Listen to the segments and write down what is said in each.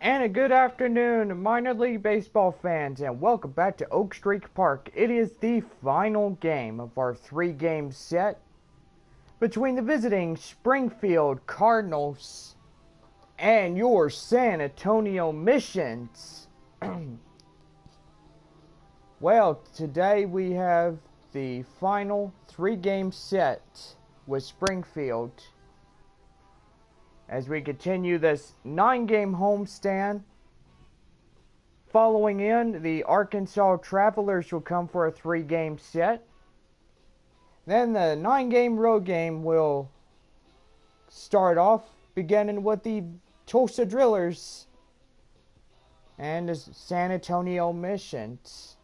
And a good afternoon, minor league baseball fans, and welcome back to Oak Street Park. It is the final game of our three-game set between the visiting Springfield Cardinals and your San Antonio Missions. Well, today we have the final three-game set with Springfield as we continue this 9-game homestand. Following in, the Arkansas Travelers will come for a 3-game set. Then the 9-game road game will start off, beginning with the Tulsa Drillers and the San Antonio Missions.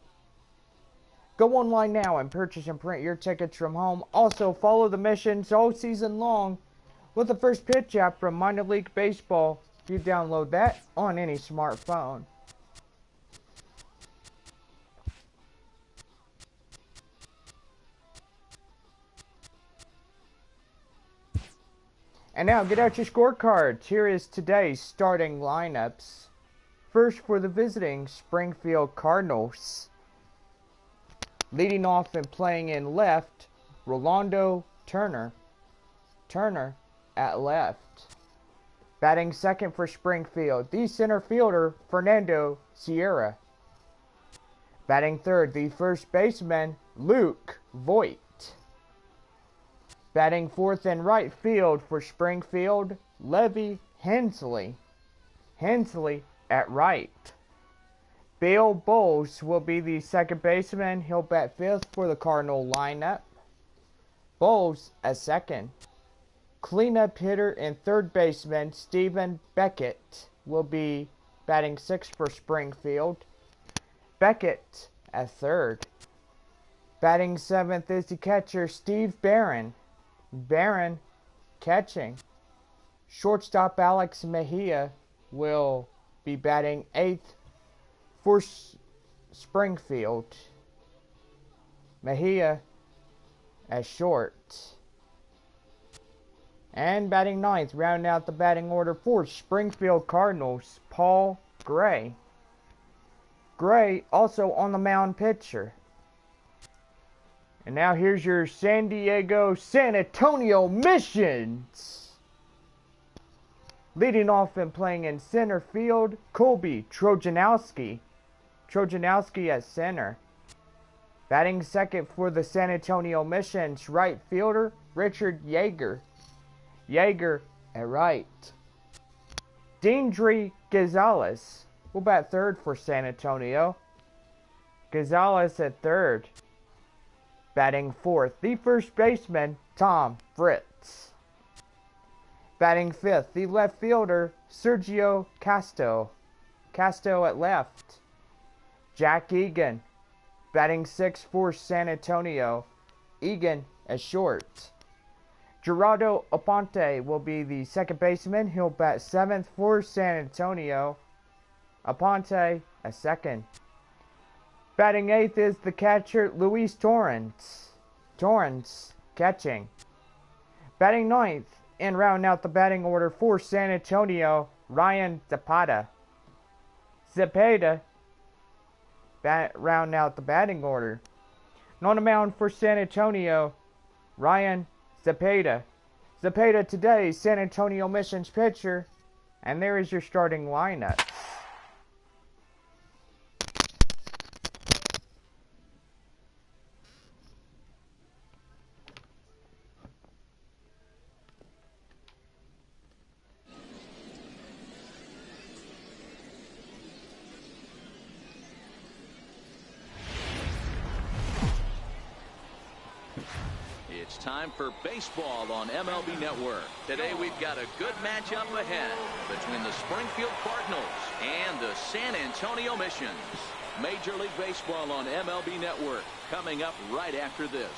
Go online now and purchase and print your tickets from home. Also, follow the Missions all season long with the First Pitch app from Minor League Baseball. You download that on any smartphone. And now get out your scorecards. Here is today's starting lineups. First for the visiting Springfield Cardinals. Leading off and playing in left, Rolando Turner. Turner at left. Batting second for Springfield, the center fielder, Fernando Sierra. Batting third, the first baseman, Luke Voigt. Batting fourth in right field for Springfield, Levi Hensley. Hensley at right. Bill Bowles will be the second baseman. He'll bat fifth for the Cardinal lineup. Bowles at second. Cleanup hitter and third baseman Stephen Beckett will be batting sixth for Springfield. Beckett at third. Batting seventh is the catcher Steve Barron. Barron catching. Shortstop Alex Mejia will be batting eighth for Springfield. Mejia at short. And batting ninth, rounding out the batting order for Springfield Cardinals, Paul Gray. Gray also on the mound pitcher. And now here's your San Antonio Missions. Leading off and playing in center field, Colby Trojanowski. Trojanowski at center. Batting second for the San Antonio Missions, right fielder, Richard Yeager. Yeager at right. Deandre Gonzalez will bat third for San Antonio. Gonzalez at third. Batting fourth, the first baseman, Tom Fritz. Batting fifth, the left fielder, Sergio Casto. Casto at left. Jack Egan. Batting sixth for San Antonio. Egan at short. Gerardo Aponte will be the second baseman. He'll bat seventh for San Antonio. Aponte at second. Batting eighth is the catcher Luis Torrens. Torrens catching. Batting ninth and rounding out the batting order for San Antonio, Ryan Zapata. Zapata rounding out the batting order. And on the mound for San Antonio, Ryan Zapata. Zapata today, San Antonio Missions pitcher. And there is your starting lineup. It's time for baseball on MLB Network. Today we've got a good matchup ahead between the Springfield Cardinals and the San Antonio Missions. Major League Baseball on MLB Network coming up right after this.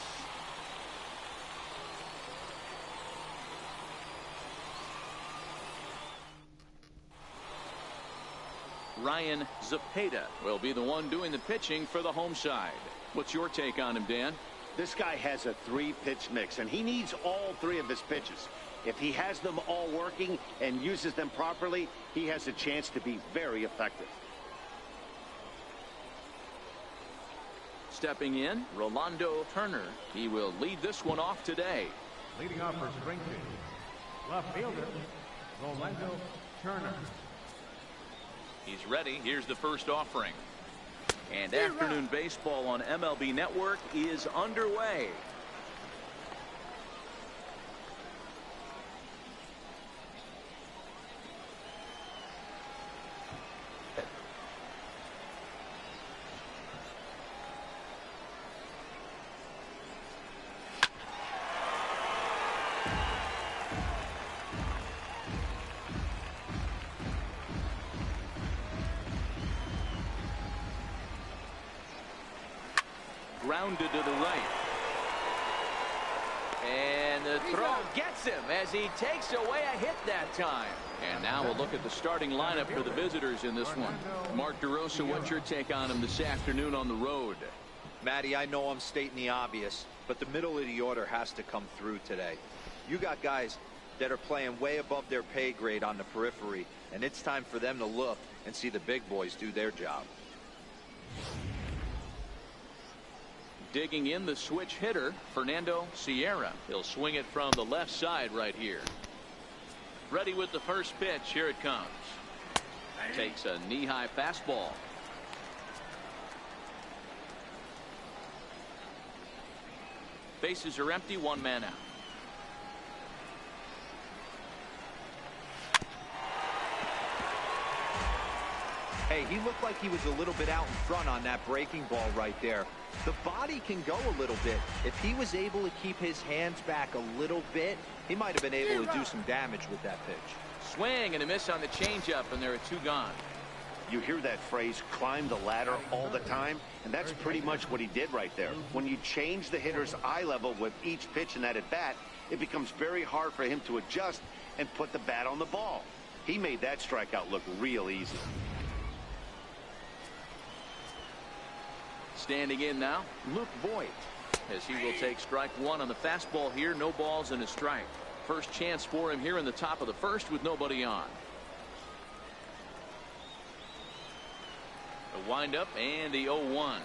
Ryan Zapata will be the one doing the pitching for the home side. What's your take on him, Dan? This guy has a three-pitch mix, and he needs all three of his pitches. If he has them all working and uses them properly, he has a chance to be very effective. Stepping in, Rolando Turner. He will lead this one off today. Leading off for Springfield, left fielder, Rolando Turner. He's ready. Here's the first offering. And afternoon baseball on MLB Network is underway. Grounded to the right. And the throw gets him as he takes away a hit that time. And now we'll look at the starting lineup for the visitors in this one. Mark DeRosa, what's your take on him this afternoon on the road? Matty, I know I'm stating the obvious, but the middle of the order has to come through today. You got guys that are playing way above their pay grade on the periphery, and it's time for them to look and see the big boys do their job. Digging in the switch hitter, Fernando Sierra. He'll swing it from the left side right here. Ready with the first pitch. Here it comes. Takes a knee-high fastball. Bases are empty, one man out. Hey, he looked like he was a little bit out in front on that breaking ball right there. The body can go a little bit. If he was able to keep his hands back a little bit, he might have been able to do some damage with that pitch. Swing and a miss on the changeup, and there are two gone. You hear that phrase, climb the ladder, all the time, and that's pretty much what he did right there. When you change the hitter's eye level with each pitch in that at bat, it becomes very hard for him to adjust and put the bat on the ball. He made that strikeout look real easy. Standing in now, Luke Voigt, as he will take strike one on the fastball here. No balls and a strike. First chance for him here in the top of the first with nobody on. The windup and the 0-1.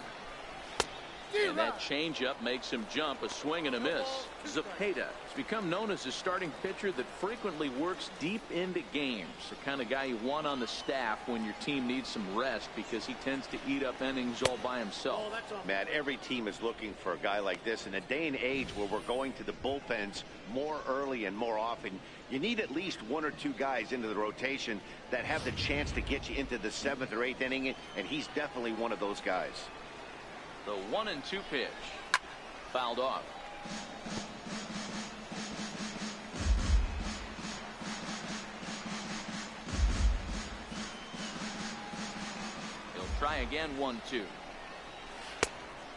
And that changeup makes him jump. A swing and a miss. Zepeda has become known as a starting pitcher that frequently works deep into games. The kind of guy you want on the staff when your team needs some rest, because he tends to eat up innings all by himself. Matt, every team is looking for a guy like this. In a day and age where we're going to the bullpens more early and more often, you need at least one or two guys into the rotation that have the chance to get you into the 7th or 8th inning, and he's definitely one of those guys. The 1-2 pitch. Fouled off. He'll try again. 1-2.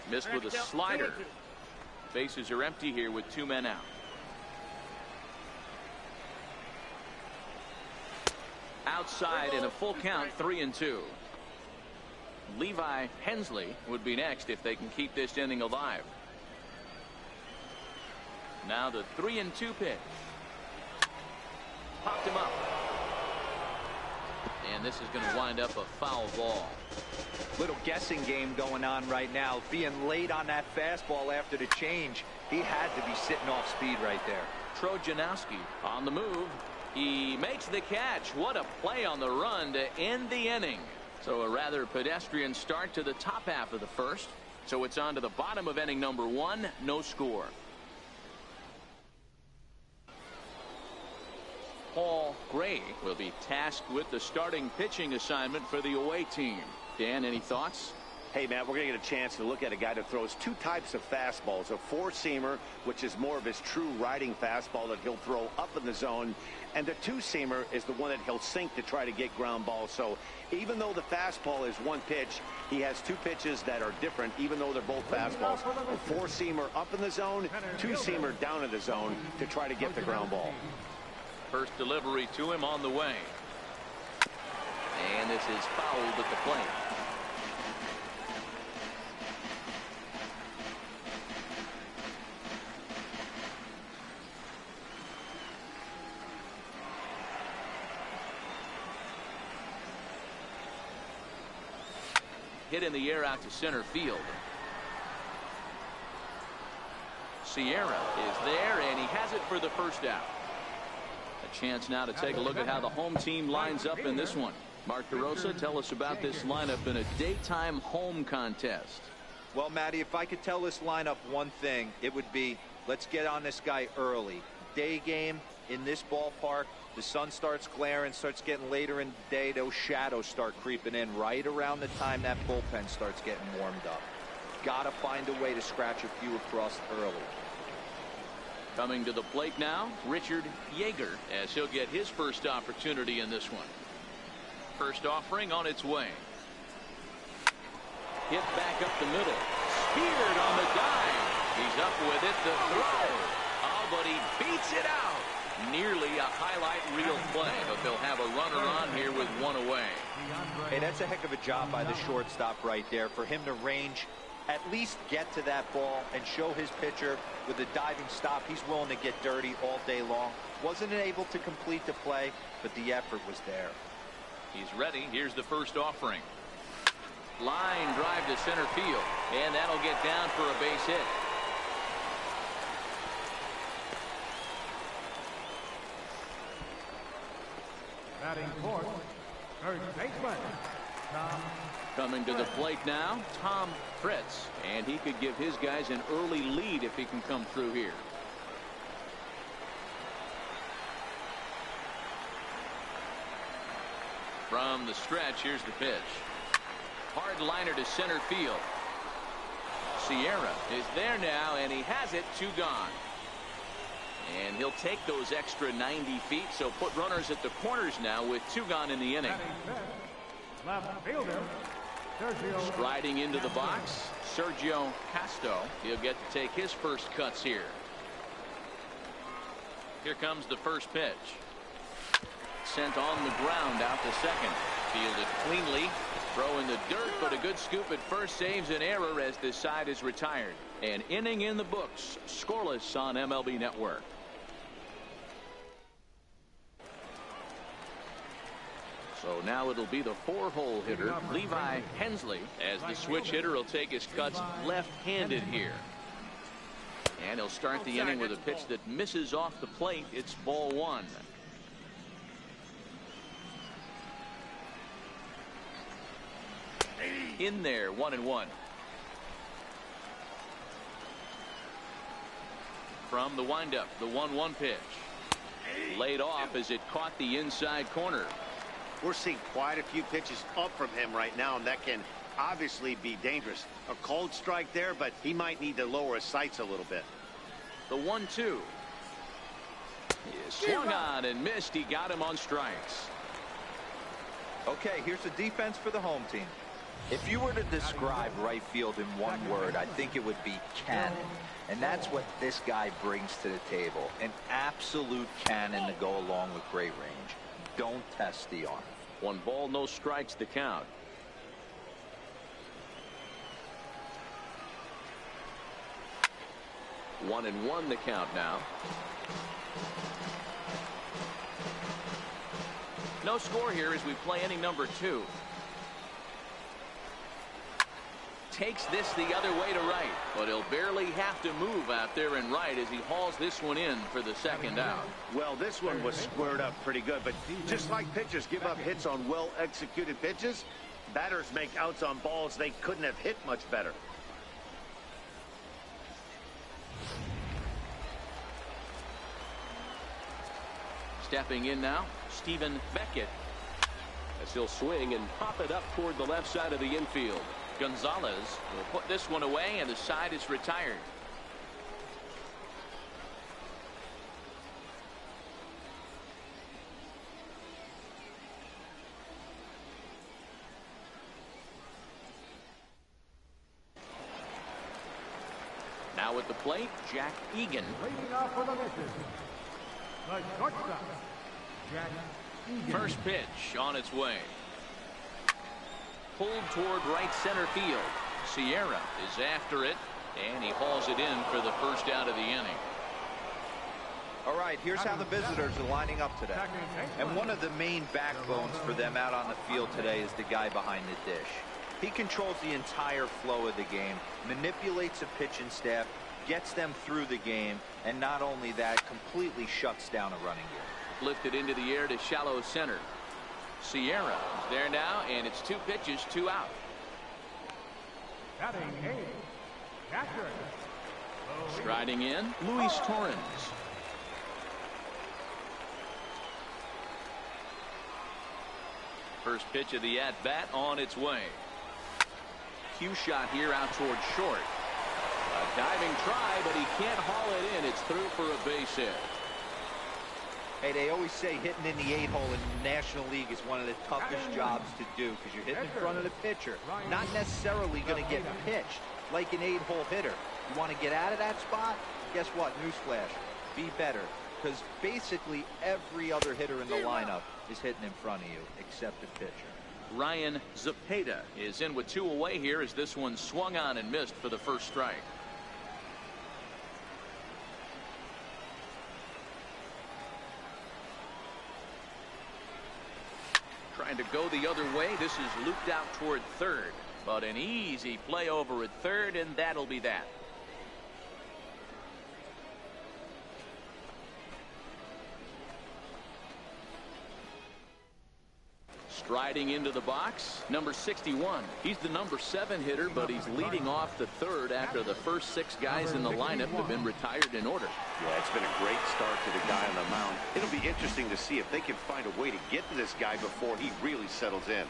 Missed with a slider. Bases are empty here with two men out. Outside in a full count. 3-2. Levi Hensley would be next if they can keep this inning alive. Now the 3-2 pitch. Popped him up. And this is going to wind up a foul ball. Little guessing game going on right now. Being late on that fastball after the change, he had to be sitting off speed right there. Trojanowski on the move. He makes the catch. What a play on the run to end the inning. So a rather pedestrian start to the top half of the first. So it's on to the bottom of inning number 1. No score. Paul Gray will be tasked with the starting pitching assignment for the away team. Dan, any thoughts? Hey, Matt, we're going to get a chance to look at a guy that throws two types of fastballs. A four-seamer, which is more of his true riding fastball that he'll throw up in the zone. And the two-seamer is the one that he'll sink to try to get ground balls. So even though the fastball is one pitch, he has two pitches that are different, even though they're both fastballs. A four-seamer up in the zone, two-seamer down in the zone to try to get the ground ball. First delivery to him on the way. And this is fouled at the plate. hit in the air out to center field. Sierra is there, and he has it for the first out. A chance now to take a look at how the home team lines up in this one. Mark DeRosa, tell us about this lineup in a daytime home contest. Well, Matty, if I could tell this lineup one thing, it would be let's get on this guy early. Day game in this ballpark, the sun starts glaring, starts getting later in the day. Those shadows start creeping in right around the time that bullpen starts getting warmed up. Got to find a way to scratch a few across early. Coming to the plate now, Richard Yeager, as he'll get his first opportunity in this one. First offering on its way. Hit back up the middle. Speared on the dive. He's up with it to throw. Oh, but he beats it out. Nearly a highlight reel play, but they'll have a runner on here with one away. Hey, that's a heck of a job by the shortstop right there for him to range, at least get to that ball and show his pitcher with a diving stop. He's willing to get dirty all day long. Wasn't able to complete the play, but the effort was there. He's ready. Here's the first offering. Line drive to center field, and that'll get down for a base hit. Batting fourth, first baseman, Tom. Coming to the plate now, Tom Fritz, and he could give his guys an early lead if he can come through here. From the stretch, here's the pitch. Hard liner to center field. Sierra is there now, and he has it. 2 gone. And he'll take those extra 90 feet, so put runners at the corners now with 2 gone in the inning. Left fielder, Sergio. Striding into the box, Sergio Casto. He'll get to take his first cuts here. Here comes the first pitch. Sent on the ground out to second. Fielded cleanly. Throw in the dirt, but a good scoop at first saves an error as this side is retired. An inning in the books. Scoreless on MLB Network. So now it'll be the 4-hole hitter, Levi Hensley, as the switch hitter will take his cuts left-handed here. And he'll start the inning with a pitch that misses off the plate. It's ball 1. In there, 1-1. From the windup, the 1-1 pitch. Laid off as it caught the inside corner. We're seeing quite a few pitches up from him right now, and that can obviously be dangerous. A cold strike there, but he might need to lower his sights a little bit. The 1-2. He swung on and missed. He got him on strikes. Okay, here's the defense for the home team. If you were to describe right field in one word, I think it would be cannon. And that's what this guy brings to the table. An absolute cannon to go along with great range. Don't test the arm. 1 ball, no strikes, the count. One and one, the count now. No score here as we play inning number 2. Takes this the other way to right, but he'll barely have to move out there and right as he hauls this one in for the second out. Well, this one was squared up pretty good, but just like pitchers give up hits on well-executed pitches, batters make outs on balls they couldn't have hit much better. Stepping in now, Stephen Beckett, as he'll swing and pop it up toward the left side of the infield. Gonzalez will put this one away, and the side is retired. Now at the plate, Jack Egan. Leading off for the misses, the shortstop, Jack Egan. First pitch on its way. Pulled toward right center field. Sierra is after it, and he hauls it in for the first out of the inning. All right, here's how the visitors are lining up today. And one of the main backbones for them out on the field today is the guy behind the dish. He controls the entire flow of the game, manipulates a pitching staff, gets them through the game, and not only that, completely shuts down a running game. Lifted into the air to shallow center. Sierra is there now, and it's 2 pitches, 2 out. Batting 8, catcher. Striding in, Luis Torrens. First pitch of the at-bat on its way. Cue shot here out towards short. A diving try, but he can't haul it in. It's through for a base hit. Hey, they always say hitting in the 8-hole in the National League is one of the toughest jobs to do because you're hitting in front of the pitcher, not necessarily going to get pitched like an 8-hole hitter. You want to get out of that spot? Guess what? Newsflash. Be better, because basically every other hitter in the lineup is hitting in front of you except the pitcher. Ryan Zepeda is in with 2 away here as this one swung on and missed for the first strike. Trying to go the other way. This is looped out toward third, but an easy play over at third, and that'll be that. Striding into the box, number 61. He's the number 7 hitter, but he's leading off the third after the first 6 guys in the lineup have been retired in order. Yeah, it's been a great start to the guy on the mound. It'll be interesting to see if they can find a way to get to this guy before he really settles in.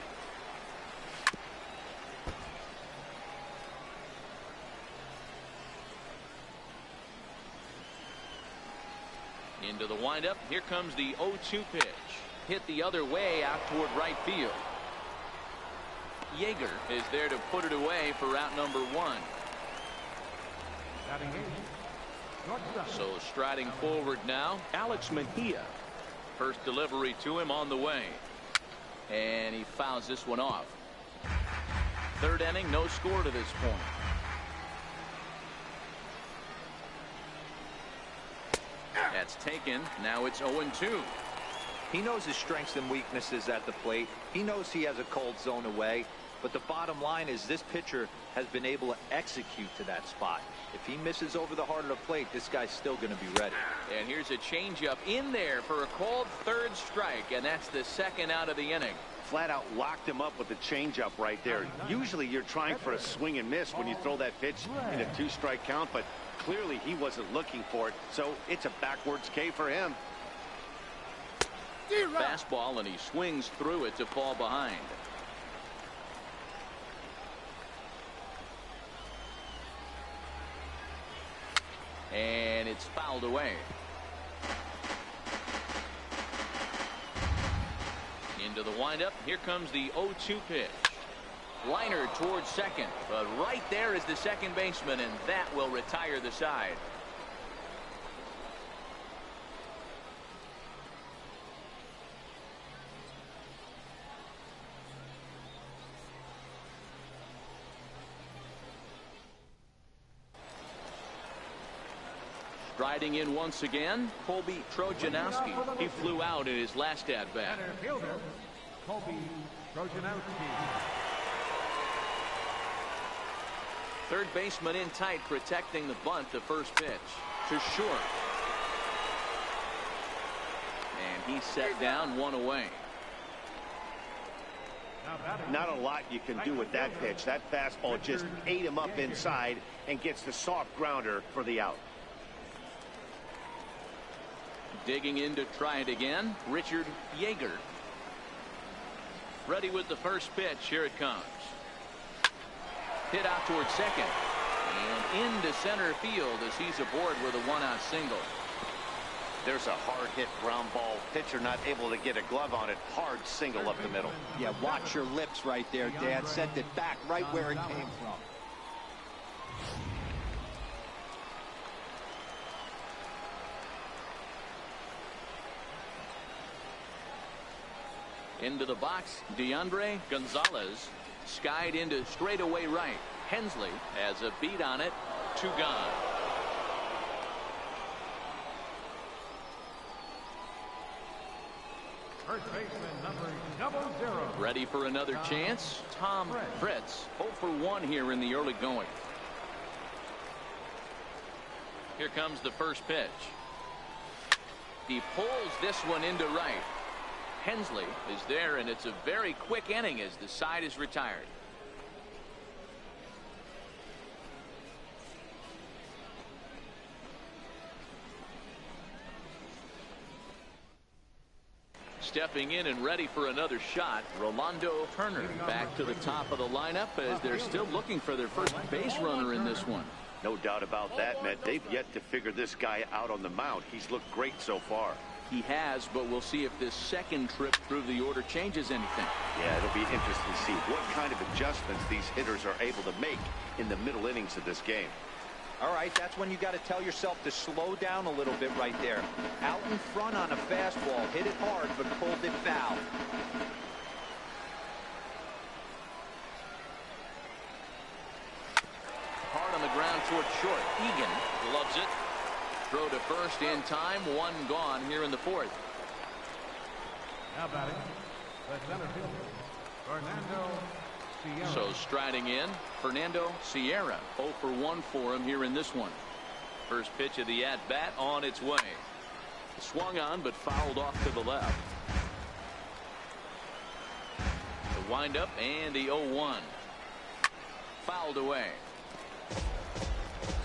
Into the windup. Here comes the 0-2 pitch. Hit the other way out toward right field. Yeager is there to put it away for out number 1. Batting 8, So striding forward now, Alex Mejia. First delivery to him on the way. And he fouls this one off. Third inning, no score to this point. That's taken. Now it's 0-2. He knows his strengths and weaknesses at the plate. He knows he has a cold zone away. But the bottom line is this pitcher has been able to execute to that spot. If he misses over the heart of the plate, this guy's still going to be ready. And here's a changeup in there for a called third strike, and that's the second out of the inning. Flat out locked him up with the changeup right there. Usually you're trying for a swing and miss when you throw that pitch in a 2-strike count, but clearly he wasn't looking for it, so it's a backwards K for him. Fastball, and he swings through it to fall behind. And it's fouled away. Into the windup. Here comes the 0-2 pitch. Liner towards second, but right there is the second baseman, and that will retire the side. Striding in once again, Colby Trojanowski. He flew out in his last at-bat. center fielder, Colby Trojanowski. Third baseman in tight, protecting the bunt. The first pitch to short. And he's set down, 1 away. Not a lot you can do with that pitch. That fastball just ate him up inside and gets the soft grounder for the out. Digging in to try it again, Richard Yeager. Ready with the first pitch. Here it comes. Hit out towards second. And into center field as he's aboard with a 1-out single. There's a hard hit ground ball. Pitcher not able to get a glove on it. Hard single up the middle. Yeah, watch your lips right there, Dad. Sent it back right where it came from. Into the box, DeAndre Gonzalez. Skied into straightaway right. Hensley has a beat on it. 2 gone. First baseman number 00. Ready for another chance? Tom Fritz, 0 for 1 here in the early going. Here comes the first pitch. He pulls this one into right. Hensley is there, and it's a very quick inning as the side is retired. Stepping in and ready for another shot, Rolando Turner back to the top of the lineup as they're still looking for their first base runner in this one. No doubt about that, Matt. They've yet to figure this guy out on the mound. He's looked great so far. He has, but we'll see if this second trip through the order changes anything. Yeah, it'll be interesting to see what kind of adjustments these hitters are able to make in the middle innings of this game. All right, that's when you got to tell yourself to slow down a little bit right there. Out in front on a fastball, hit it hard, but pulled it foul. Hard on the ground toward short. Egan loves it. Throw to first in time. One gone here in the fourth. Now batting, the center fielder, Fernando Sierra. So striding in, Fernando Sierra. 0 for 1 for him here in this one. First pitch of the at-bat on its way. Swung on, but fouled off to the left. The windup and the 0-1. Fouled away.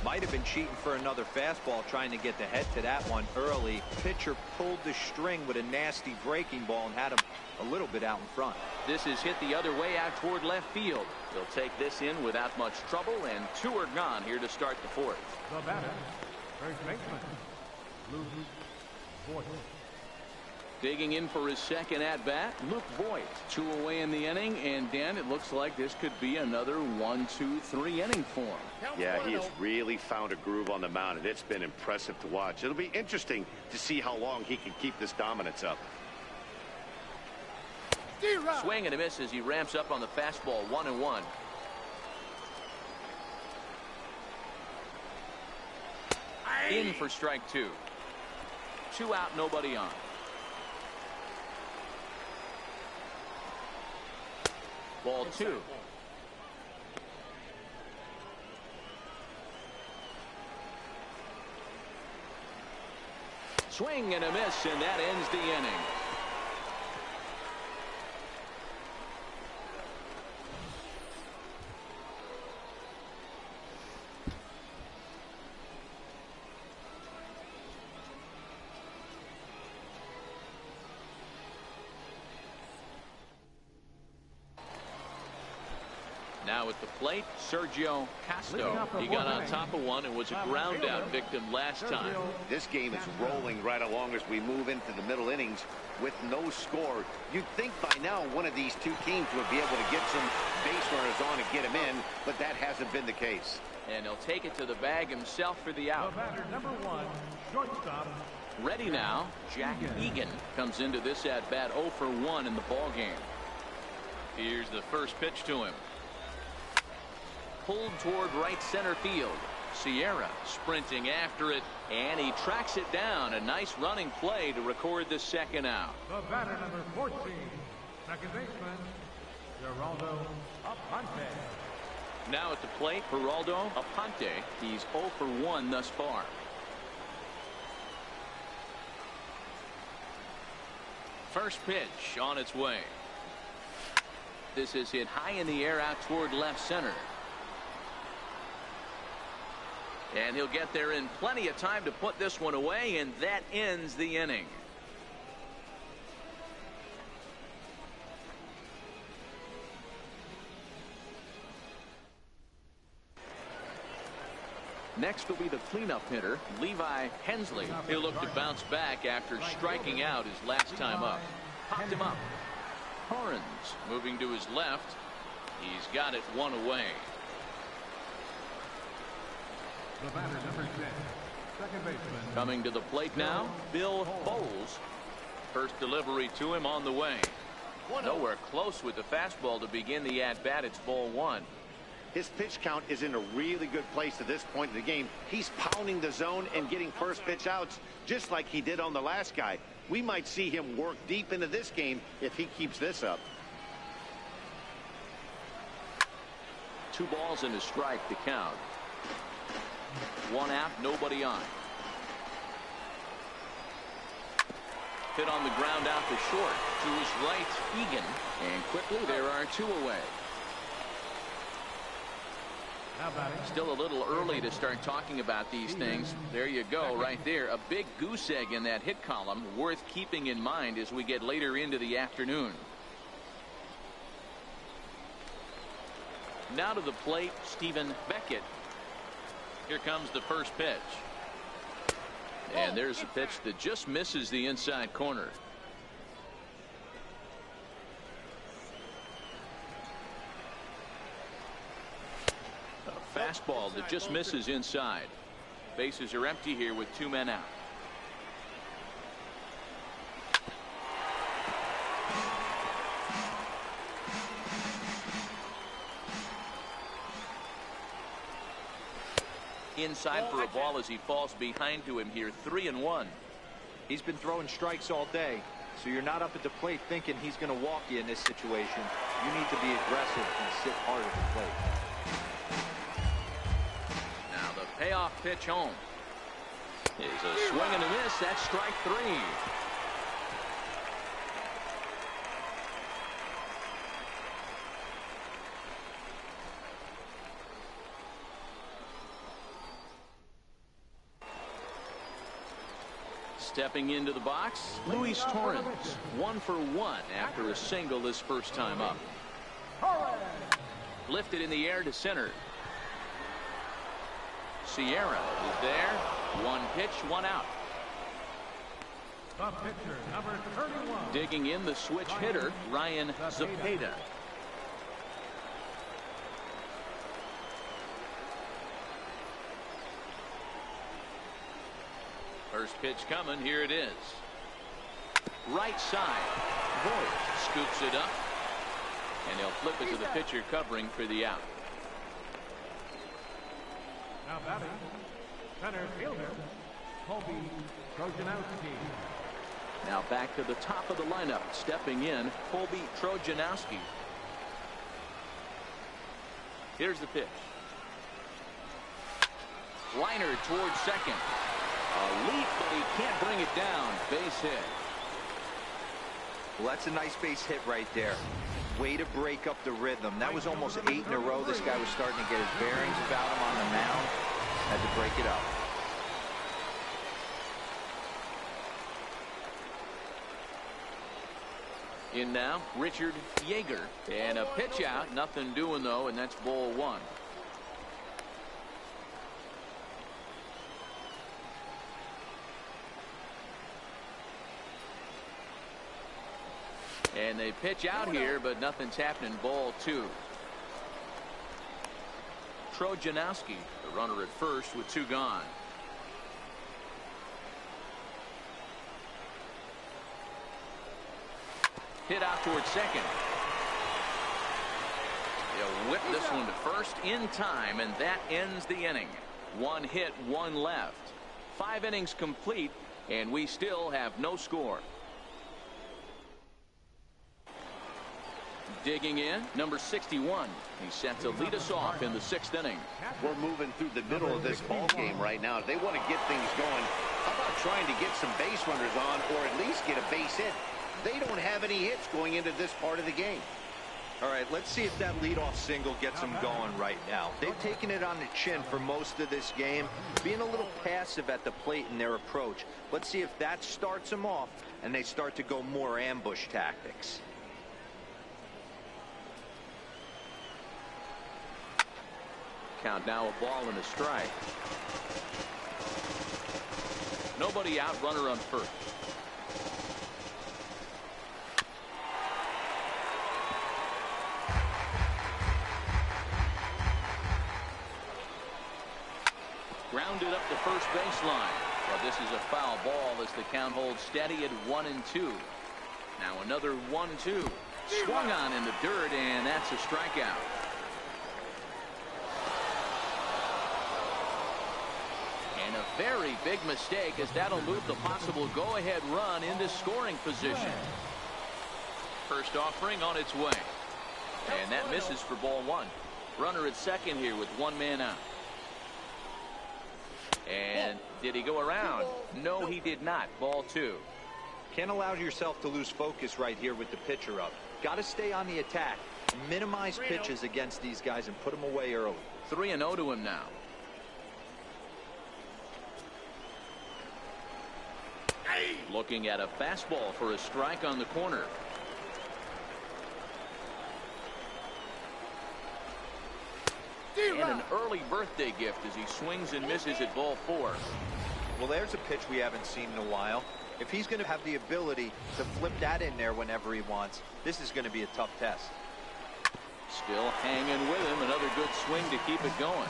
Might have been cheating for another fastball, trying to get the head to that one early. Pitcher pulled the string with a nasty breaking ball and had him a little bit out in front. This is hit the other way out toward left field. They'll take this in without much trouble, and 2 are gone here to start the fourth. The batter, first baseman, Luke Voigt. Digging in for his second at-bat, Luke Voigt. 2 away in the inning, and Dan, it looks like this could be another 1-2-3 inning for him. Yeah, he has really found a groove on the mound, and it's been impressive to watch. It'll be interesting to see how long he can keep this dominance up. Swing and a miss as he ramps up on the fastball. 1-1. In for strike 2. 2 out, nobody on. Ball 2. Swing and a miss, and that ends the inning. Now at the plate, Sergio Castro. He got on top of one and was a ground out victim last time. This game is rolling right along as we move into the middle innings with no score. You'd think by now one of these two teams would be able to get some base runners on and get them in, but that hasn't been the case. And he'll take it to the bag himself for the out. The batter, number 1, shortstop. Ready now, Jack Egan comes into this at bat 0 for 1 in the ball game. Here's the first pitch to him. Pulled toward right center field. Sierra sprinting after it, and he tracks it down. A nice running play to record the second out. The batter, number 14, second baseman, Geraldo Aponte. Now at the plate, Geraldo Aponte. He's 0 for 1 thus far. First pitch on its way. This is hit high in the air out toward left center. And he'll get there in plenty of time to put this one away, and that ends the inning. Next will be the cleanup hitter, Levi Hensley. He'll look to bounce back after striking out his last time up. Popped him up. Horns moving to his left. He's got it 1 away. The batter, number 10, second baseman. Coming to the plate now, Bill Bowles. First delivery to him on the way. Nowhere close with the fastball to begin the at-bat. It's ball 1. His pitch count is in a really good place at this point in the game. He's pounding the zone and getting first pitch outs just like he did on the last guy. We might see him work deep into this game if he keeps this up. 2 balls and a strike to count. 1 out, nobody on. Hit on the ground out to short. To his right, Egan. And quickly there are 2 away. Still a little early to start talking about these things. There you go, right there. A big goose egg in that hit column, worth keeping in mind as we get later into the afternoon. Now to the plate, Stephen Beckett. Here comes the first pitch. And there's a pitch that just misses the inside corner. A fastball that just misses inside. Bases are empty here with 2 men out. Inside for a ball as he falls behind to him here. 3-1. He's been throwing strikes all day, so you're not up at the plate thinking he's going to walk you in this situation. You need to be aggressive and sit hard at the plate. Now the payoff pitch home is a swing and a miss. That's strike 3. Stepping into the box, Luis Torrens, 1 for 1 after a single his first time up. Lifted in the air to center. Sierra is there. 1 pitch, 1 out. The pitcher, number 31. Digging in the switch hitter, Ryan Zepeda. First pitch coming. Here it is. Right side. Voigt scoops it up. And he'll flip it to the pitcher covering for the out. Now batting, center fielder, Colby Trojanowski. Now back to the top of the lineup. Stepping in, Colby Trojanowski. Here's the pitch. Liner towards second. A leap, but he can't bring it down. Base hit. Well, that's a nice base hit right there. Way to break up the rhythm. That was almost 8 in a row. This guy was starting to get his bearings about him on the mound. Had to break it up. In now, Richard Yeager. And a pitch out. Nothing doing, though, and that's ball 1. And they pitch out here, but nothing's happening. Ball 2. Trojanowski, the runner at first with 2 gone. Hit out towards second. They'll whip this one to first in time, and that ends the inning. 1 hit, 1 left. 5 innings complete, and we still have no score. Digging in, number 61. He's set to lead us off in the 6th inning. We're moving through the middle of this ball game right now. If they want to get things going, how about trying to get some base runners on, or at least get a base hit? They don't have any hits going into this part of the game. All right, let's see if that leadoff single gets them going right now. They've taken it on the chin for most of this game, being a little passive at the plate in their approach. Let's see if that starts them off and they start to go more ambush tactics. Count now, a ball and a strike. Nobody out, runner on first. Grounded up the first baseline. Well, this is a foul ball as the count holds steady at 1-2. Now another 1-2. Swung on in the dirt, and that's a strikeout. And a very big mistake, as that'll move the possible go-ahead run into scoring position. First offering on its way. And that misses for ball 1. Runner at second here with one man out. And did he go around? No, he did not. Ball 2. Can't allow yourself to lose focus right here with the pitcher up. Got to stay on the attack. Minimize pitches against these guys and put them away early. 3-0 to him now. Looking at a fastball for a strike on the corner. And an early birthday gift as he swings and misses at ball 4. Well, there's a pitch we haven't seen in a while. If he's going to have the ability to flip that in there whenever he wants, this is going to be a tough test. Still hanging with him. Another good swing to keep it going.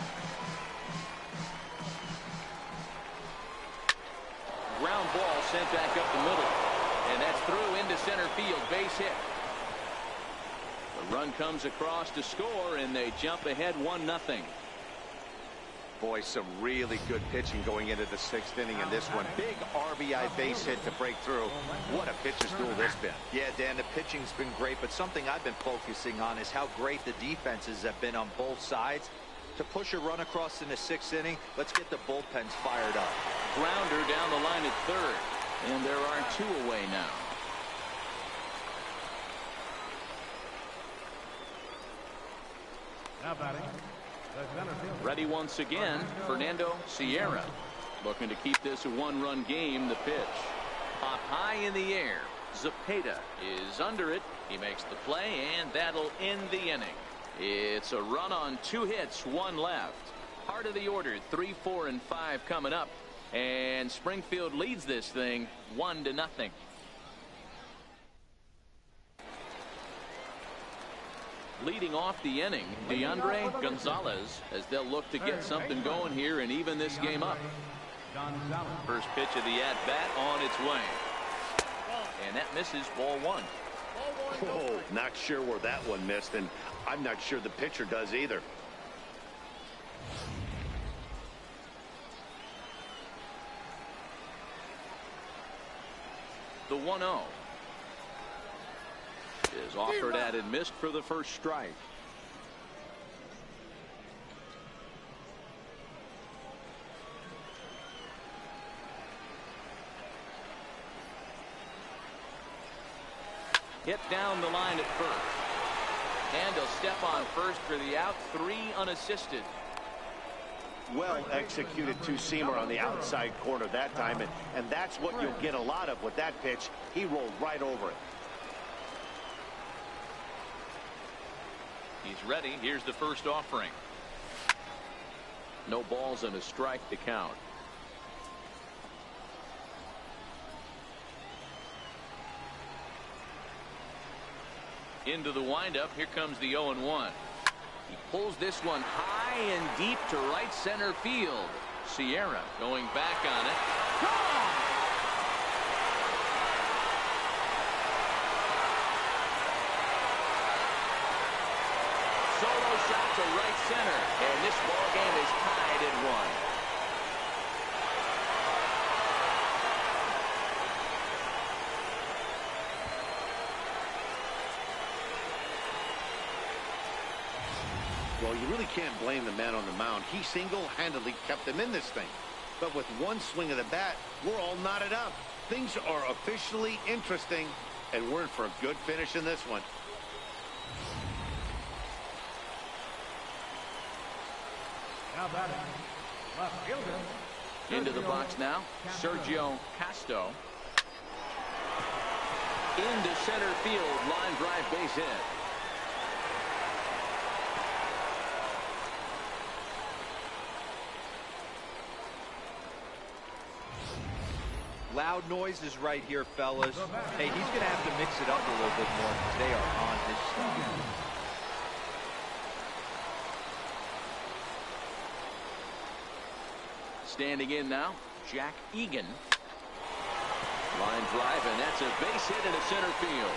Ground ball sent back up the middle. And that's through into center field. Base hit. The run comes across to score, and they jump ahead 1-0. Boy, some really good pitching going into the 6th inning in this one. Big RBI base hit to break through. What a pitcher's duel this been. Yeah, Dan, the pitching's been great, but something I've been focusing on is how great the defenses have been on both sides. To push a run across in the 6th inning, let's get the bullpens fired up. Grounder down the line at third. And there are 2 away now. Now batting, the center fielder. Ready once again, Fernando Sierra. Looking to keep this a 1-run game. The pitch. Pop high in the air. Zepeda is under it. He makes the play, and that'll end the inning. It's a run on 2 hits, 1 left. Part of the order, 3, 4, and 5 coming up. And Springfield leads this thing 1-0. Leading off the inning, DeAndre Gonzalez, as they'll look to get something going here and even this game up. First pitch of the at-bat on its way. And that misses ball 1. Oh, not sure where that one missed, and I'm not sure the pitcher does either. The 1-0 is offered at and missed for the first strike. Hit down the line at first. And he'll step on first for the out. 3 unassisted. Well executed two-seamer on the outside corner that time, and that's what you'll get a lot of with that pitch. He rolled right over it. He's ready. Here's the first offering. No balls and a strike to count. Into the windup. Here comes the 0-1. He pulls this one high and deep to right center field. Sierra going back on it. Gone! Solo shot to right center, and this ball game is tied at 1. Well, you really can't blame the man on the mound. He single-handedly kept them in this thing. But with one swing of the bat, we're all knotted up. Things are officially interesting, and we're in for a good finish in this one. Now batting, left fielder. Into the box now, Sergio Casto. Into center field, line drive base hit. Loud noises right here, fellas. Hey, he's going to have to mix it up a little bit more because they are on his stuff. Standing in now, Jack Egan. Line drive, and that's a base hit into center field.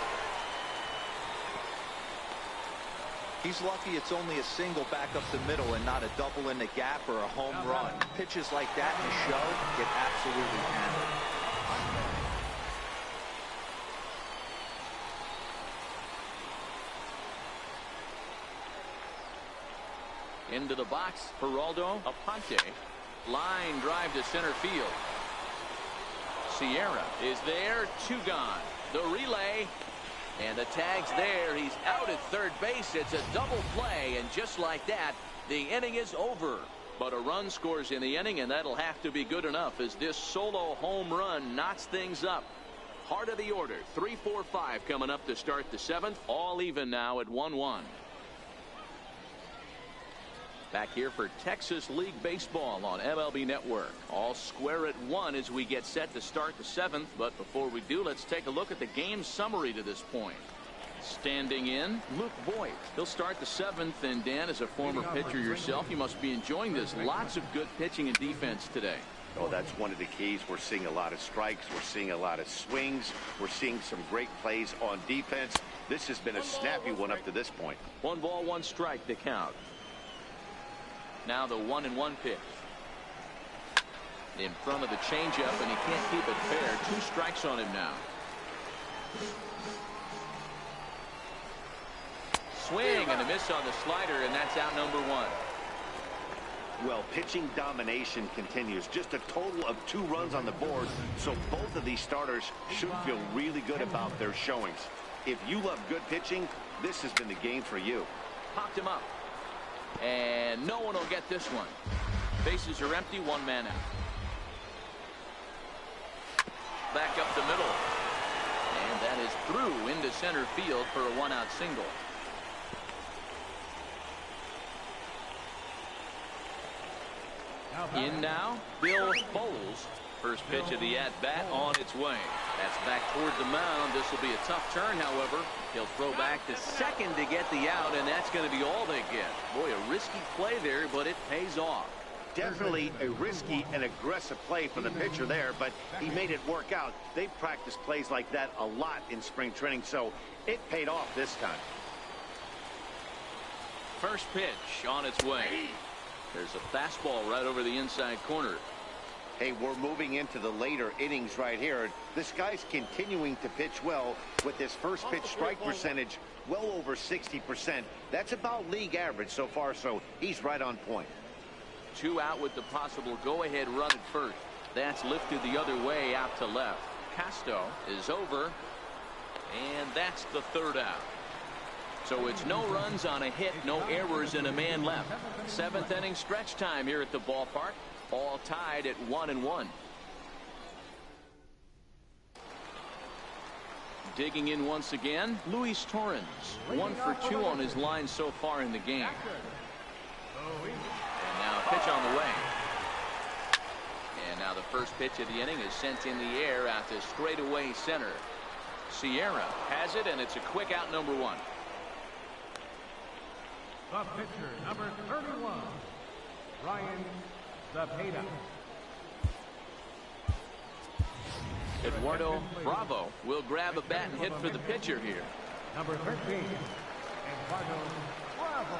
He's lucky it's only a single back up the middle and not a double in the gap or a home run. Pitches like that in the show get absolutely hammered. Into the box, Geraldo Aponte. Line drive to center field. Sierra is there, 2 gone. The relay, and the tag's there. He's out at third base. It's a double play, and just like that, the inning is over. But a run scores in the inning, and that'll have to be good enough as this solo home run knocks things up. Heart of the order, 3, 4, 5 coming up to start the 7th. All even now at 1-1. Back here for Texas League Baseball on MLB Network. All square at 1 as we get set to start the 7th. But before we do, let's take a look at the game summary to this point. Standing in, Luke Voigt. He'll start the 7th. And Dan, as a former pitcher yourself, you must be enjoying this. Lots of good pitching and defense today. Oh, that's one of the keys. We're seeing a lot of strikes. We're seeing a lot of swings. We're seeing some great plays on defense. This has been a snappy one up to this point. 1 ball, 1 strike to count. Now the 1-1 pitch. In front of the changeup, and he can't keep it fair. 2 strikes on him now. Swing and a miss on the slider, and that's out number 1. Well, pitching domination continues. Just a total of 2 runs on the board, so both of these starters should feel really good about their showings. If you love good pitching, this has been the game for you. Popped him up. And no one will get this one. Bases are empty, 1 man out. Back up the middle. And that is through into center field for a 1-out single. In now, Bill Bowles. First pitch of the at-bat on its way. That's back toward the mound. This will be a tough turn, however. He'll throw back to second to get the out, and that's going to be all they get. Boy, a risky play there, but it pays off. Definitely a risky and aggressive play for the pitcher there, but he made it work out. They've practiced plays like that a lot in spring training, so it paid off this time. First pitch on its way. There's a fastball right over the inside corner. Hey, we're moving into the later innings right here. This guy's continuing to pitch well with his first pitch strike percentage well over 60%. That's about league average so far, so he's right on point. 2 out with the possible go-ahead run at first. That's lifted the other way out to left. Casto is over, and that's the 3rd out. So it's no runs on a hit, no errors, and a man left. 7th inning stretch time here at the ballpark. All tied at 1-1. Digging in once again, Luis Torrens. 1 for 2 on his line so far in the game. And now a pitch on the way. And now the first pitch of the inning is sent in the air out to straightaway center. Sierra has it, and it's a quick out, number 1. The pitcher, number 31, Ryan Zepeda. Eduardo Bravo will grab a bat and hit for the pitcher here. Number 13, Eduardo Bravo.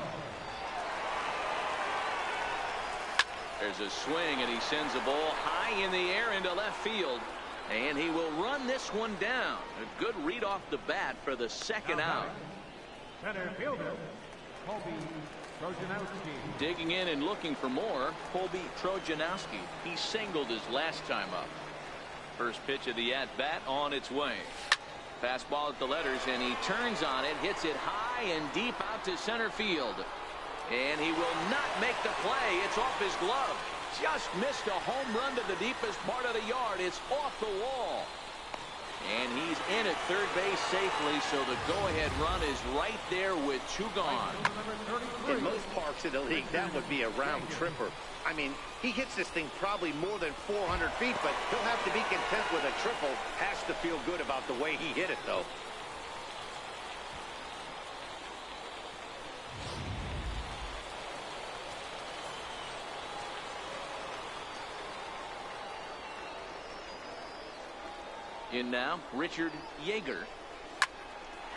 There's a swing, and he sends a ball high in the air into left field. And he will run this one down. A good read off the bat for the 2nd out. Center fielder, Colby Trojanowski. Digging in and looking for more, Colby Trojanowski. He singled his last time up. First pitch of the at-bat on its way. Fastball at the letters, and he turns on it, hits it high and deep out to center field. And he will not make the play. It's off his glove. Just missed a home run to the deepest part of the yard. It's off the wall. And he's in at third base safely, so the go-ahead run is right there with 2 gone. In most parks of the league, that would be a round tripper. I mean, he hits this thing probably more than 400 feet, but he'll have to be content with a triple. Has to feel good about the way he hit it, though. In now, Richard Yeager.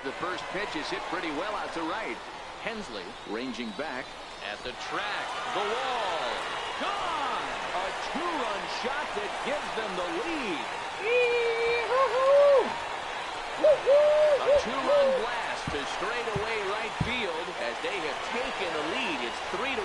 The first pitch is hit pretty well out to right. Hensley ranging back at the track. The wall. Gone! A 2-run shot that gives them the lead. A 2-run blast to straightaway right field as they have taken the lead. It's 3-1.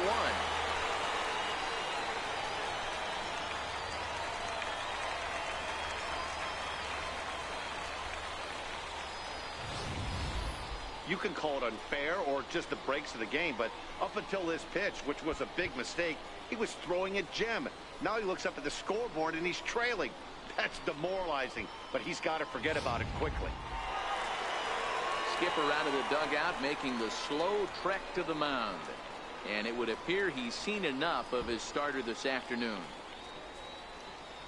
You can call it unfair or just the breaks of the game, but up until this pitch, which was a big mistake, he was throwing a gem. Now he looks up at the scoreboard and he's trailing. That's demoralizing, but he's got to forget about it quickly. Skipper out of the dugout, making the slow trek to the mound. And it would appear he's seen enough of his starter this afternoon.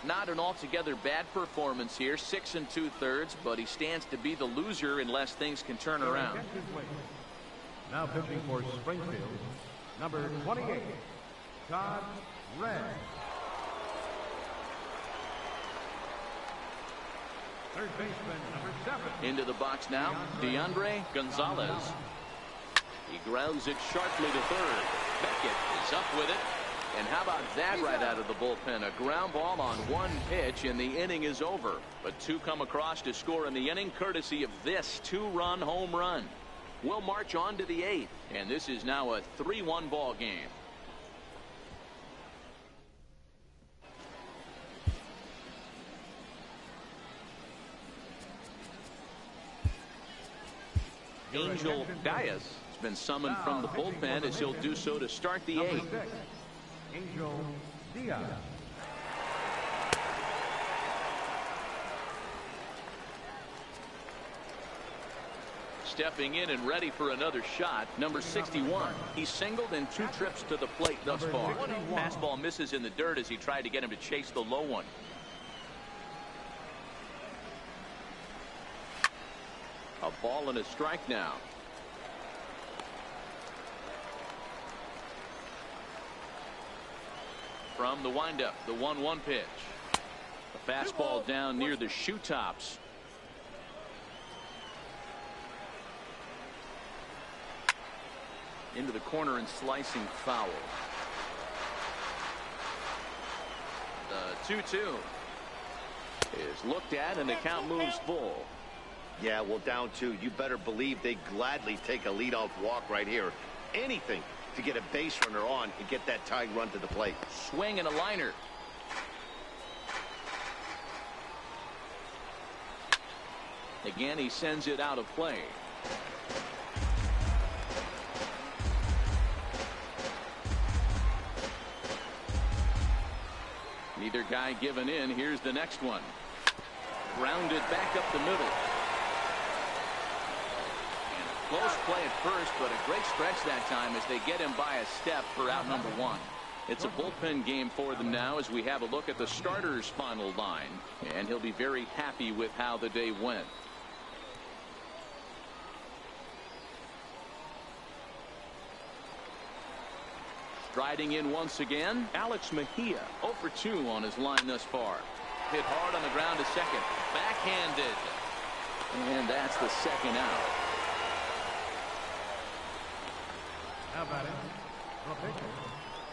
Not an altogether bad performance here, 6 2/3, but he stands to be the loser unless things can turn around. Now pitching for Springfield, number 28, Todd Red. Third baseman, number 7. Into the box now, DeAndre Gonzalez. He grounds it sharply to third. Beckett is up with it. And how about that right out of the bullpen? A ground ball on one pitch, and the inning is over. But two come across to score in the inning, courtesy of this two-run home run. We'll march on to the 8th, and this is now a 3-1 ball game. Angel Diaz has been summoned from the bullpen as he'll do so to start the 8th. Angel Diaz. Stepping in and ready for another shot, number 61. He's singled in 2 trips to the plate thus far. Fastball misses in the dirt as he tried to get him to chase the low one. A ball and a strike now. From the windup, the 1-1 pitch. A fastball down near the shoe tops. Into the corner and slicing foul. The 2-2 is looked at and the count moves full. Yeah, well, down 2, you better believe they gladly take a leadoff walk right here. Anything to get a base runner on and get that tying run to the plate. Swing and a liner. Again, he sends it out of play. Neither guy given in. Here's the next one. Grounded back up the middle. Close play at first, but a great stretch that time as they get him by a step for out number 1. It's a bullpen game for them now as we have a look at the starter's final line, and he'll be very happy with how the day went. Striding in once again, Alex Mejia, 0 for 2 on his line thus far. Hit hard on the ground to second. Backhanded. And that's the second out. How about it? The pitcher,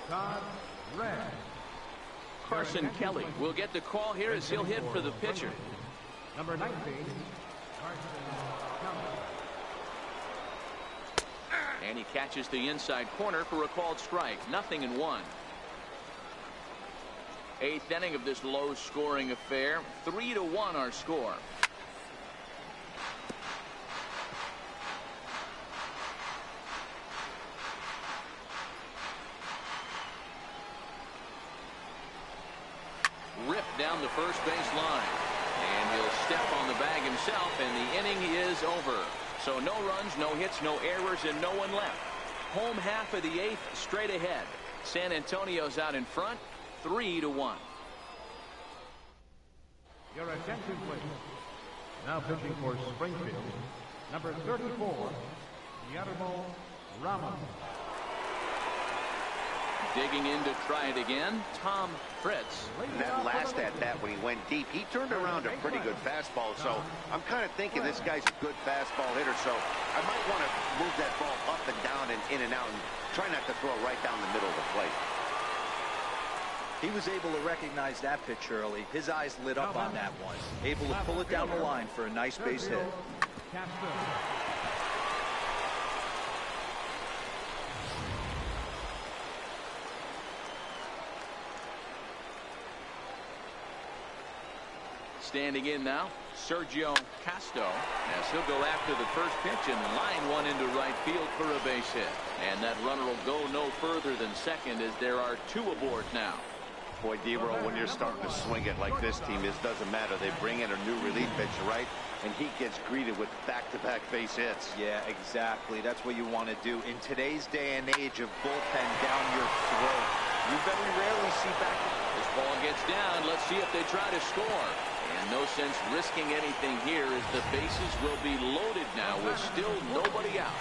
Todd Red. Carson Kelly will get the call here as he'll hit for the pitcher. Number 19, Carson Kelly. And he catches the inside corner for a called strike. 0-1. 8th inning of this low-scoring affair. 3-1 our score. Ripped down the first base line. And he'll step on the bag himself, and the inning is over. So no runs, no hits, no errors, and no one left. Home half of the 8th straight ahead. San Antonio's out in front, 3-1. Your attention, please. Now pitching for Springfield, number 34, Guillermo Ramos. Digging in to try it again, Tom Fritz. And that last at bat when he went deep, he turned around a pretty good fastball. So I'm kind of thinking this guy's a good fastball hitter. So I might want to move that ball up and down and in and out and try not to throw right down the middle of the plate. He was able to recognize that pitch early. His eyes lit up on that one. Able to pull it down the line for a nice base hit. Standing in now, Sergio Casto, as he'll go after the first pitch and line one into right field for a base hit. And that runner will go no further than second as there are 2 aboard now. Boy, D-Roll, when you're starting to swing it like this team is, doesn't matter. They bring in a new relief pitcher, right? And he gets greeted with back-to-back base hits. Yeah, exactly. That's what you want to do. In today's day and age of bullpen down your throat, you very rarely see back. This ball gets down. Let's see if they try to score. And no sense risking anything here as the bases will be loaded now with still nobody out.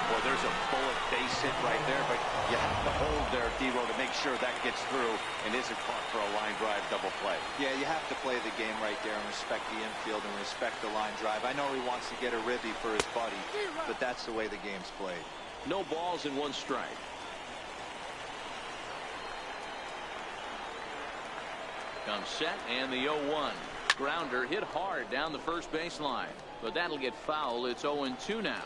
Boy, there's a bullet base hit right there, but you have to hold there, D-Roll, to make sure that gets through and isn't caught for a line drive double play. Yeah, you have to play the game right there and respect the infield and respect the line drive. I know he wants to get a ribby for his buddy, but that's the way the game's played. No balls and 1 strike. Comes set and the 0-1. Grounder hit hard down the first baseline, but that'll get foul. It's 0-2 now.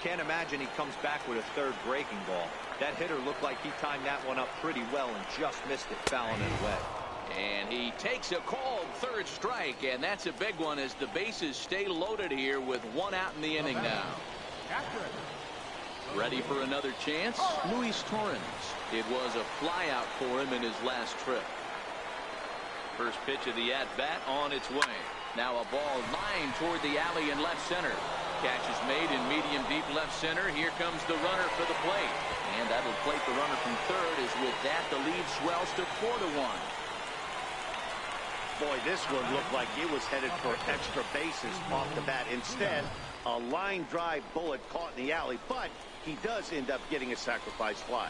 Can't imagine he comes back with a third breaking ball. That hitter looked like he timed that one up pretty well and just missed it, fouling it away. And he takes a called third strike, and that's a big one as the bases stay loaded here with 1 out in the inning now. Ready for another chance? Luis Torrens. It was a flyout for him in his last trip. First pitch of the at-bat on its way. Now a ball lined toward the alley in left center. Catch is made in medium deep left center. Here comes the runner for the plate. And that'll plate the runner from third as with that the lead swells to 4-1. Boy, this one looked like it was headed for extra bases off the bat. Instead, a line drive bullet caught in the alley, but he does end up getting a sacrifice fly.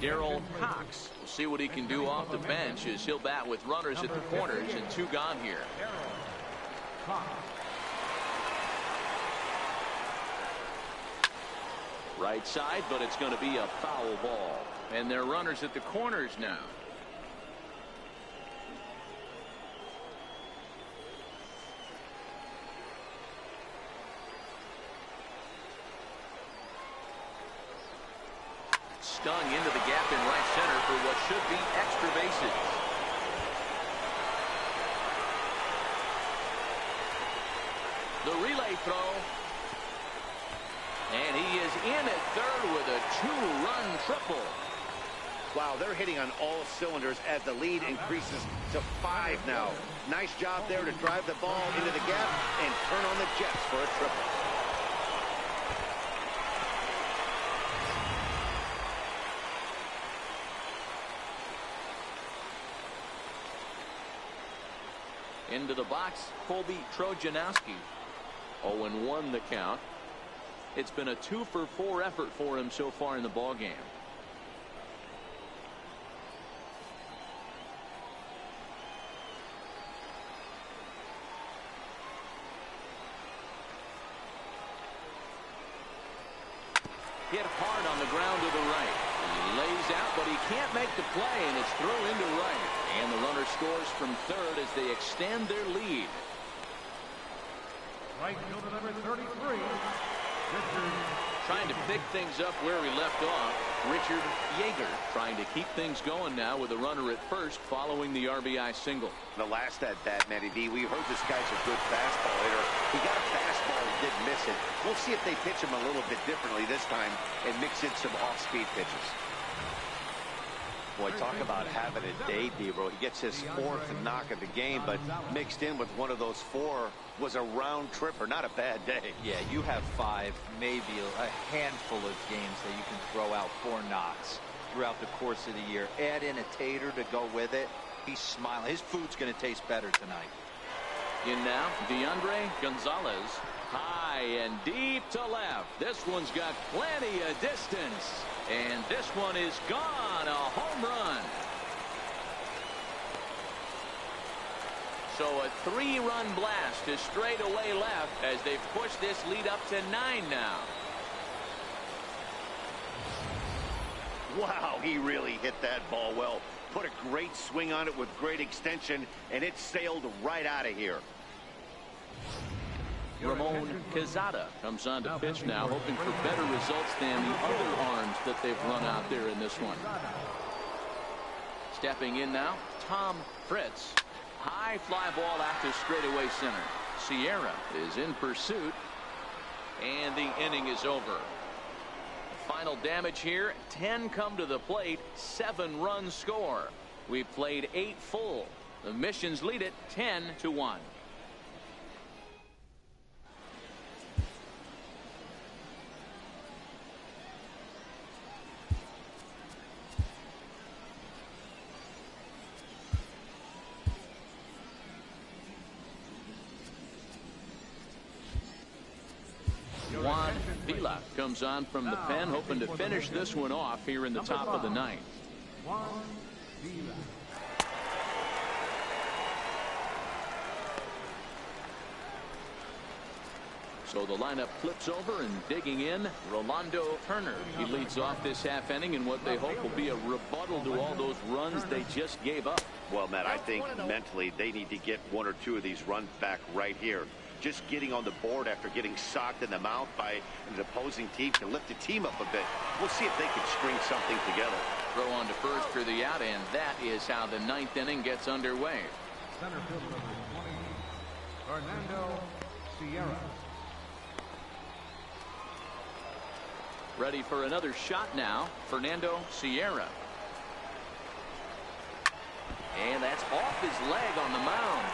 Darryl Cox will see what he can do off the bench as he'll bat with runners at the corners and 2 gone here. Right side, but it's going to be a foul ball. And they're runners at the corners now. Stung into the gap in right center for what should be extra bases. The relay throw. And he is in at third with a 2-run triple. Wow, they're hitting on all cylinders as the lead increases to 5 now. Nice job there to drive the ball into the gap and turn on the Jets for a triple. Into the box, Colby Trojanowski. 0-1 the count. It's been a 2-for-4 effort for him so far in the ballgame. Hit hard on the ground to the right. He lays out, but he can't make the play, and it's thrown into right. And the runner scores from third as they extend their lead. Right fielder number 33. Trying to pick things up where we left off. Richard Yeager trying to keep things going now with a runner at first following the RBI single. The last at bat, Matty D, we heard this guy's a good fastball hitter. He got a fastball and didn't miss it. We'll see if they pitch him a little bit differently this time and mix in some off-speed pitches. Boy, talk about having a day, D-Bro. He gets his 4th knock of the game, but mixed in with one of those 4 was a round tripper. Not a bad day. Yeah, you have 5, maybe a handful of games that you can throw out 4 knocks throughout the course of the year. Add in a tater to go with it. He's smiling. His food's going to taste better tonight. In now, DeAndre Gonzalez. High and deep to left. This one's got plenty of distance. And this one is gone. A home run. So a 3-run blast to straightaway left as they've pushed this lead up to 9 now. Wow, he really hit that ball well. Put a great swing on it with great extension, and it sailed right out of here. Ramon Quezada comes on to pitch now, hoping for better results than the other arms that they've run out there in this one. Stepping in now, Tom Fritz. High fly ball out to straightaway center. Sierra is in pursuit, and the inning is over. Final damage here, 10 come to the plate, 7 runs score. We've played 8 full. The Missions lead it 10-1. Vila comes on from the pen, hoping to finish this one off here in the top of the ninth. So the lineup flips over, and digging in, Rolando Turner. He leads off this half inning in what they hope will be a rebuttal to all those runs they just gave up. Well, Matt, I think mentally they need to get 1 or 2 of these runs back right here. Just getting on the board after getting socked in the mouth by an opposing team can lift the team up a bit. We'll see if they can string something together. Throw on to first for the out, and that is how the ninth inning gets underway. Center fielder number 20, Fernando Sierra. Ready for another shot now, Fernando Sierra. And that's off his leg on the mound.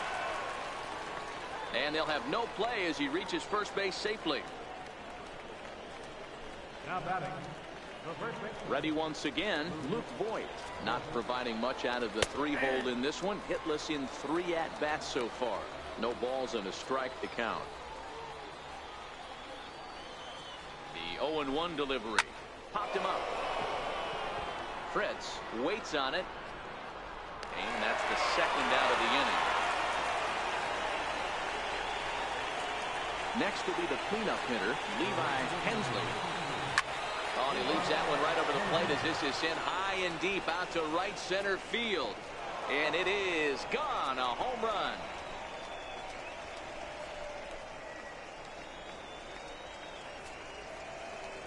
And they'll have no play as he reaches first base safely. Now batting, the first base. Ready once again, Luke Voigt. Not providing much out of the 3-hole in this one. Hitless in 3 at-bats so far. No balls and a strike to count. The 0-1 delivery. Popped him up. Fritz waits on it. And that's the second out of the inning. Next will be the cleanup hitter, Levi Hensley. Oh, and he leaves that one right over the plate as this is sent high and deep out to right center field. And it is gone, a home run.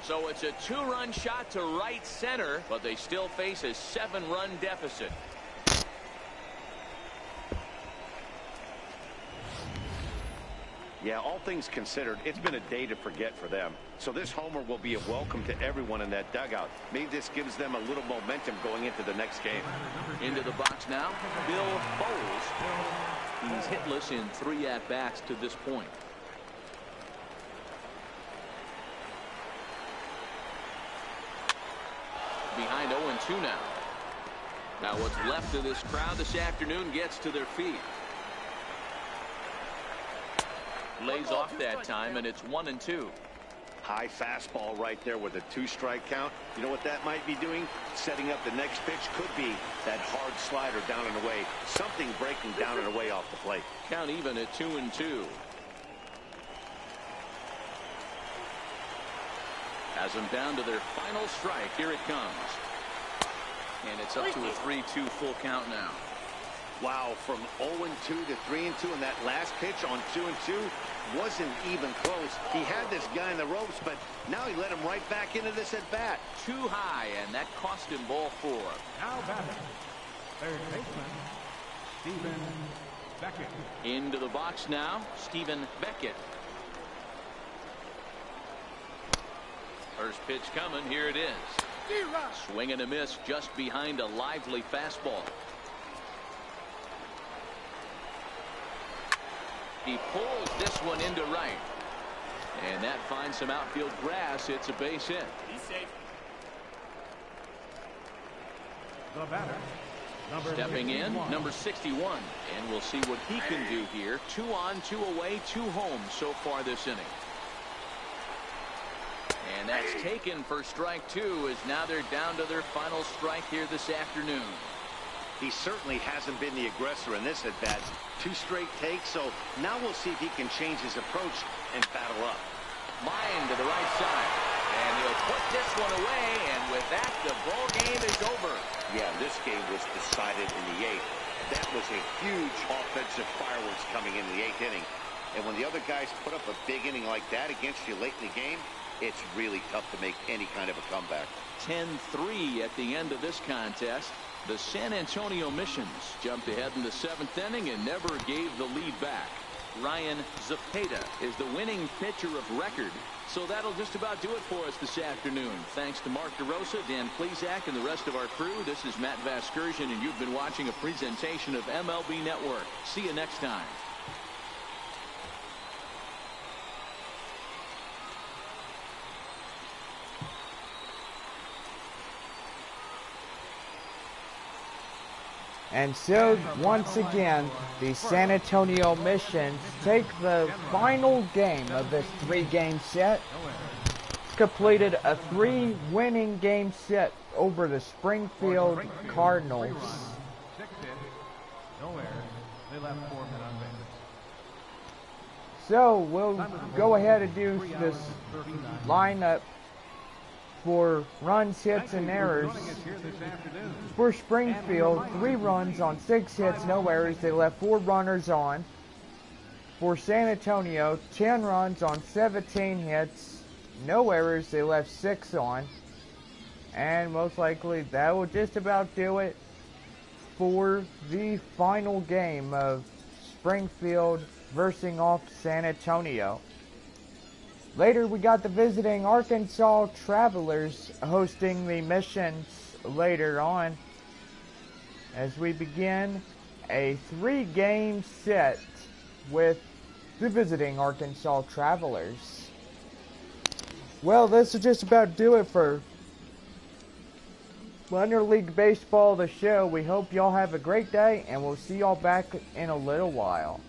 So it's a 2-run shot to right center, but they still face a 7-run deficit. Yeah, all things considered, it's been a day to forget for them. So this homer will be a welcome to everyone in that dugout. Maybe this gives them a little momentum going into the next game. Into the box now, Bill Bowles. He's hitless in 3 at-bats to this point. Behind 0-2 now. Now what's left of this crowd this afternoon gets to their feet. Lays off that time, and it's 1-2. High fastball right there with a 2-strike count. You know what that might be doing? Setting up the next pitch. Could be that hard slider down and away. Something breaking down and away off the plate. Count even at 2-2. Has them down to their final strike. Here it comes. And it's up to a 3-2 full count now. Wow, from 0-2 to 3-2, and that last pitch on 2-2 wasn't even close. He had this guy in the ropes, but now he let him right back into this at bat. Too high, and that cost him ball 4. Now batting, third baseman, Stephen Beckett. Into the box now, Stephen Beckett. First pitch coming. Here it is. Swing and a miss just behind a lively fastball. He pulls this one into right. And that finds some outfield grass. It's a base hit. He's safe. The batter, stepping in, number 61. And we'll see what he can do here. 2 on, 2 away, 2 home so far this inning. And that's taken for strike 2, as now they're down to their final strike here this afternoon. He certainly hasn't been the aggressor in this at-bat. 2 straight takes, so now we'll see if he can change his approach and battle up. Line to the right side. And he'll put this one away, and with that, the ball game is over. Yeah, this game was decided in the 8th. That was a huge offensive fireworks coming in the 8th inning. And when the other guys put up a big inning like that against you late in the game, it's really tough to make any kind of a comeback. 10-3 at the end of this contest. The San Antonio Missions jumped ahead in the 7th inning and never gave the lead back. Ryan Zepeda is the winning pitcher of record. So that'll just about do it for us this afternoon. Thanks to Mark DeRosa, Dan Plesac, and the rest of our crew. This is Matt Vasgersian, and you've been watching a presentation of MLB Network. See you next time. And so, once again, the San Antonio Missions take the final game of this 3-game set. It's completed a 3-winning game set over the Springfield Cardinals. 6 hits, no errors. They left 4 men on base. So, we'll go ahead and do this lineup for runs, hits, and errors. For Springfield, 3 runs on 6 hits, no errors. They left 4 runners on. For San Antonio, 10 runs on 17 hits, no errors. They left 6 on. And most likely that will just about do it for the final game of Springfield versus off San Antonio. Later, we got the visiting Arkansas Travelers hosting the Missions later on as we begin a 3-game set with the visiting Arkansas Travelers. Well, this will just about do it for Minor League Baseball, the show. We hope y'all have a great day, and we'll see y'all back in a little while.